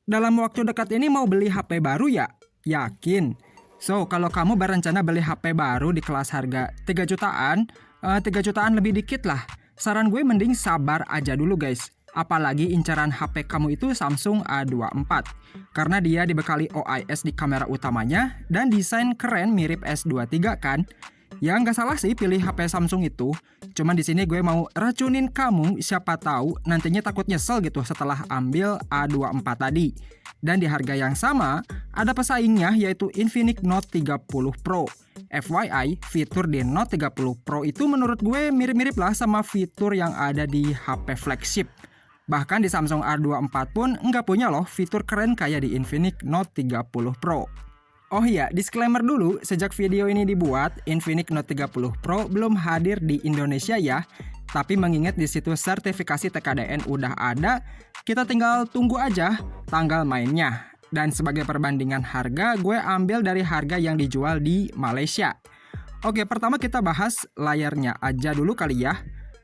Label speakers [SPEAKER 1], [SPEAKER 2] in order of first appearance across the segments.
[SPEAKER 1] Dalam waktu dekat ini mau beli HP baru ya? Yakin? So, kalau kamu berencana beli HP baru di kelas harga 3 jutaan, 3 jutaan lebih dikit lah. Saran gue mending sabar aja dulu guys. Apalagi incaran HP kamu itu Samsung A24. Karena dia dibekali OIS di kamera utamanya dan desain keren mirip S23 kan? Ya nggak salah sih pilih HP Samsung itu. Cuman di sini gue mau racunin kamu, siapa tahu nantinya takut nyesel gitu setelah ambil A24 tadi. Dan di harga yang sama, ada pesaingnya yaitu Infinix Note 30 Pro. FYI, fitur di Note 30 Pro itu menurut gue mirip-mirip lah sama fitur yang ada di HP flagship. Bahkan di Samsung A24 pun nggak punya loh fitur keren kayak di Infinix Note 30 Pro. Oh iya, disclaimer dulu, sejak video ini dibuat, Infinix Note 30 Pro belum hadir di Indonesia ya. Tapi mengingat di situ sertifikasi TKDN udah ada, kita tinggal tunggu aja tanggal mainnya. Dan sebagai perbandingan harga, gue ambil dari harga yang dijual di Malaysia. Oke, pertama kita bahas layarnya aja dulu kali ya.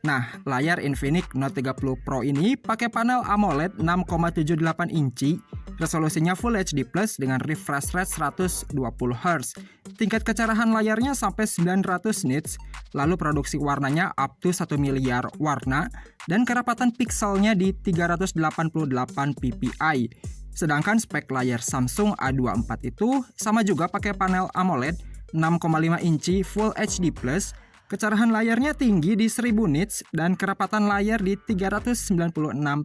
[SPEAKER 1] Nah, layar Infinix Note 30 Pro ini pakai panel AMOLED 6,78 inci, resolusinya Full HD Plus dengan refresh rate 120 Hz. Tingkat kecerahan layarnya sampai 900 nits, lalu produksi warnanya up to 1 miliar warna, dan kerapatan pikselnya di 388 ppi. Sedangkan spek layar Samsung A24 itu sama juga pakai panel AMOLED 6,5 inci Full HD Plus, kecerahan layarnya tinggi di 1000 nits dan kerapatan layar di 396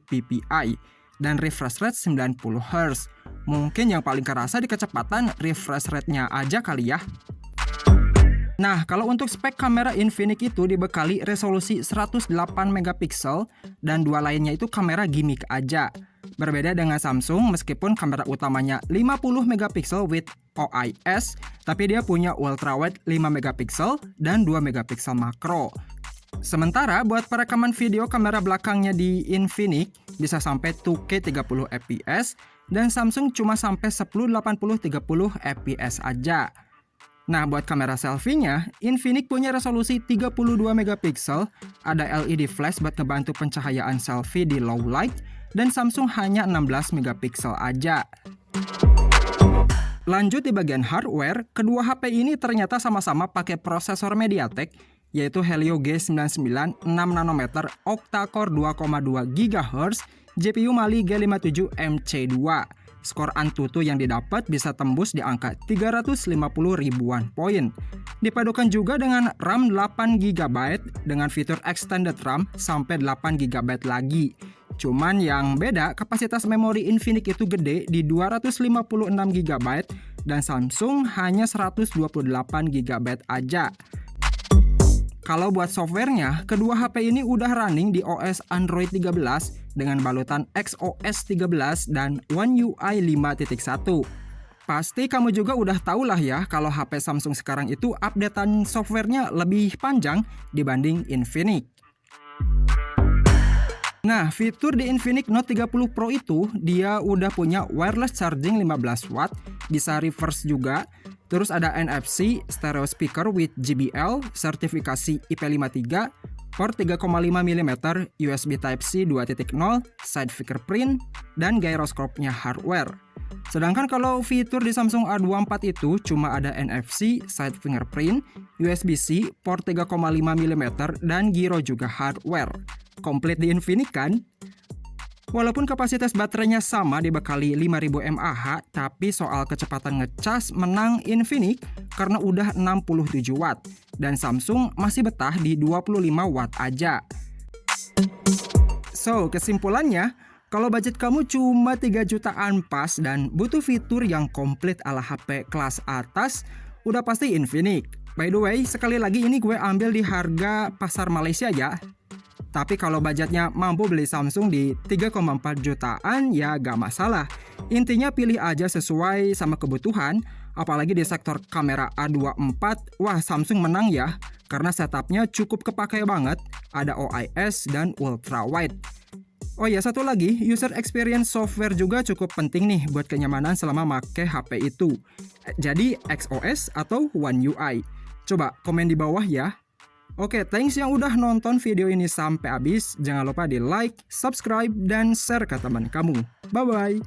[SPEAKER 1] ppi dan refresh rate 90 Hz. Mungkin yang paling kerasa di kecepatan refresh rate-nya aja kali ya. Nah, kalau untuk spek kamera Infinix itu dibekali resolusi 108 megapiksel dan dua lainnya itu kamera gimmick aja. Berbeda dengan Samsung, meskipun kamera utamanya 50 megapiksel with OIS, tapi dia punya ultrawide 5 megapiksel dan 2 megapiksel makro. Sementara buat perekaman video kamera belakangnya di Infinix bisa sampai 2K 30 fps dan Samsung cuma sampai 1080 30 fps aja. Nah, buat kamera selfie-nya, Infinix punya resolusi 32 megapiksel, ada LED flash buat ngebantu pencahayaan selfie di low light, dan Samsung hanya 16 megapiksel aja. Lanjut di bagian hardware, kedua HP ini ternyata sama-sama pakai prosesor MediaTek, yaitu Helio G99 6 nanometer octa-core 2,2 GHz, GPU Mali G57 MC2. Skor Antutu yang didapat bisa tembus di angka 350 ribuan poin. Dipadukan juga dengan RAM 8 GB dengan fitur extended RAM sampai 8 GB lagi. Cuman yang beda, kapasitas memori Infinix itu gede di 256 GB dan Samsung hanya 128 GB aja. Kalau buat softwarenya, kedua HP ini udah running di OS Android 13 dengan balutan XOS 13 dan One UI 5.1. Pasti kamu juga udah tahu lah ya kalau HP Samsung sekarang itu updatean softwarenya lebih panjang dibanding Infinix. Nah, fitur di Infinix Note 30 Pro itu dia udah punya wireless charging 15 watt, bisa reverse juga. Terus ada NFC, stereo speaker with JBL, sertifikasi IP53, port 3,5 mm, USB Type-C 2.0, side fingerprint, dan gyroscope-nya hardware. Sedangkan kalau fitur di Samsung A24 itu cuma ada NFC, side fingerprint, USB-C, port 3,5 mm, dan gyro juga hardware. Komplit di Infinix kan? Walaupun kapasitas baterainya sama dibekali 5000 mAh, tapi soal kecepatan ngecas menang Infinix karena udah 67 watt dan Samsung masih betah di 25 watt aja. So, kesimpulannya, kalau budget kamu cuma 3 jutaan pas dan butuh fitur yang komplit ala HP kelas atas, udah pasti Infinix. By the way, sekali lagi ini gue ambil di harga pasar Malaysia ya. Tapi kalau budgetnya mampu beli Samsung di 3,4 jutaan ya gak masalah. Intinya pilih aja sesuai sama kebutuhan. Apalagi di sektor kamera A24, wah Samsung menang ya. Karena setupnya cukup kepakai banget, ada OIS dan ultrawide. Oh ya, satu lagi, user experience software juga cukup penting nih buat kenyamanan selama make HP itu. Jadi XOS atau One UI. Coba komen di bawah ya. Oke, thanks yang udah nonton video ini sampai habis. Jangan lupa di like, subscribe, dan share ke teman kamu. Bye-bye!